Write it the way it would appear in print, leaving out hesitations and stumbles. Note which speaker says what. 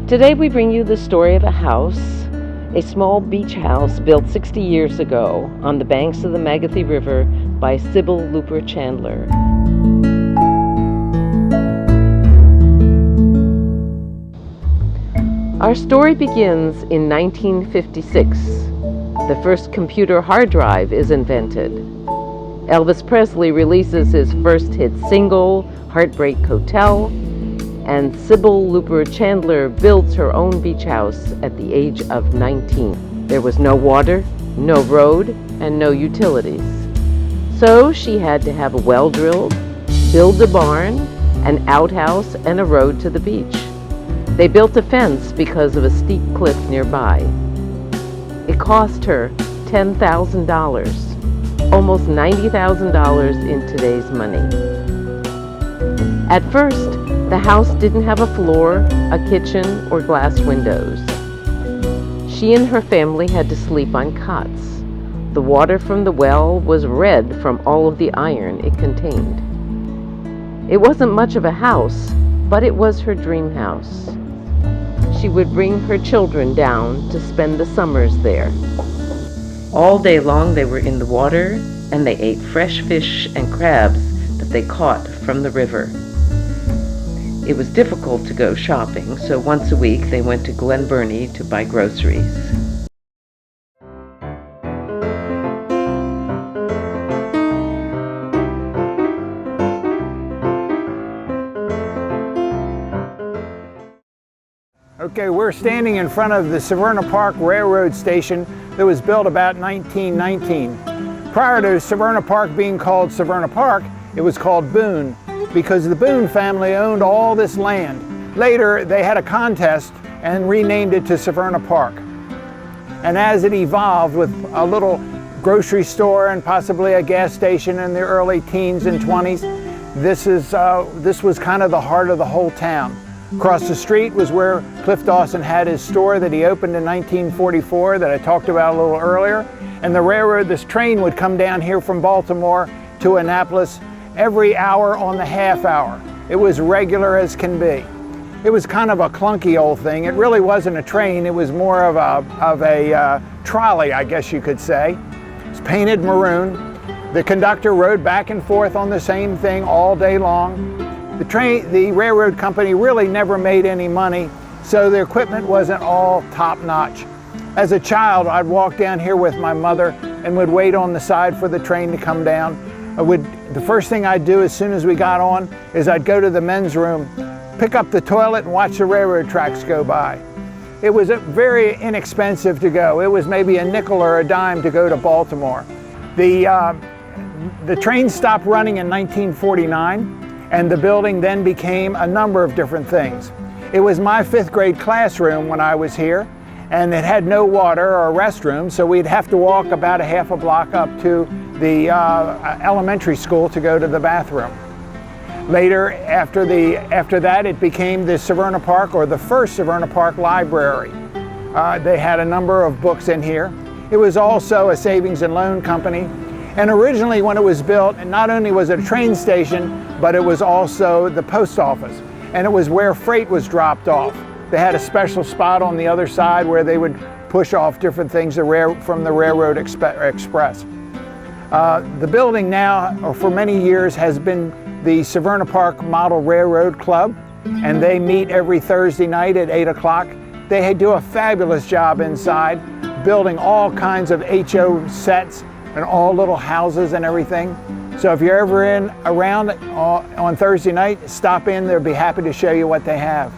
Speaker 1: Today we bring you the story of a small beach house built 60 years ago on the banks of the Magothy River by Sybil Looper Chandler. Our story begins in 1956. The first computer hard drive is invented. Elvis Presley releases his first hit single, Heartbreak Hotel, and Sybil Looper Chandler builds her own beach house at the age of 19. There was no water, no road, and no utilities. So she had to have a well drilled, build a barn, an outhouse, and a road to the beach. They built a fence because of a steep cliff nearby. It cost her $10,000, almost $90,000 in today's money. At first, the house didn't have a floor, a kitchen, or glass windows. She and her family had to sleep on cots. The water from the well was red from all of the iron it contained. It wasn't much of a house, but it was her dream house. She would bring her children down to spend the summers there. All day long they were in the water, and they ate fresh fish and crabs that they caught from the river. It was difficult to go shopping, so once a week they went to Glen Burnie to buy groceries.
Speaker 2: Okay, we're standing in front of the Severna Park Railroad Station that was built about 1919. Prior to Severna Park being called Severna Park, it was called Boone, because the Boone family owned all this land. Later, they had a contest and renamed it to Severna Park. And as it evolved with a little grocery store and possibly a gas station in the early teens and 20s, this was kind of the heart of the whole town. Across the street was where Cliff Dawson had his store that he opened in 1944 that I talked about a little earlier. And the railroad, this train would come down here from Baltimore to Annapolis every hour on the half hour. It was regular as can be. It was kind of a clunky old thing. It really wasn't a train. It was more of a trolley, I guess you could say. It was painted maroon. The conductor rode back and forth on the same thing all day long. The railroad company really never made any money, so the equipment wasn't all top-notch. As a child, I'd walk down here with my mother and would wait on the side for the train to come down. The first thing I'd do as soon as we got on is I'd go to the men's room, pick up the toilet and watch the railroad tracks go by. It was very inexpensive to go. It was maybe a nickel or a dime to go to Baltimore. The train stopped running in 1949. And the building then became a number of different things. It was my 5th grade classroom when I was here, and it had no water or restroom, so we'd have to walk about a half a block up to the elementary school to go to the bathroom. Later, after that, it became the Severna Park, or the first Severna Park Library. They had a number of books in here. It was also a savings and loan company. And originally when it was built, not only was it a train station, but it was also the post office. And it was where freight was dropped off. They had a special spot on the other side where they would push off different things from the Railroad Express. The building now, or for many years, has been the Severna Park Model Railroad Club, and they meet every Thursday night at 8 o'clock. They do a fabulous job inside, building all kinds of HO sets and all little houses and everything. So if you're ever around on Thursday night, stop in. They'll be happy to show you what they have.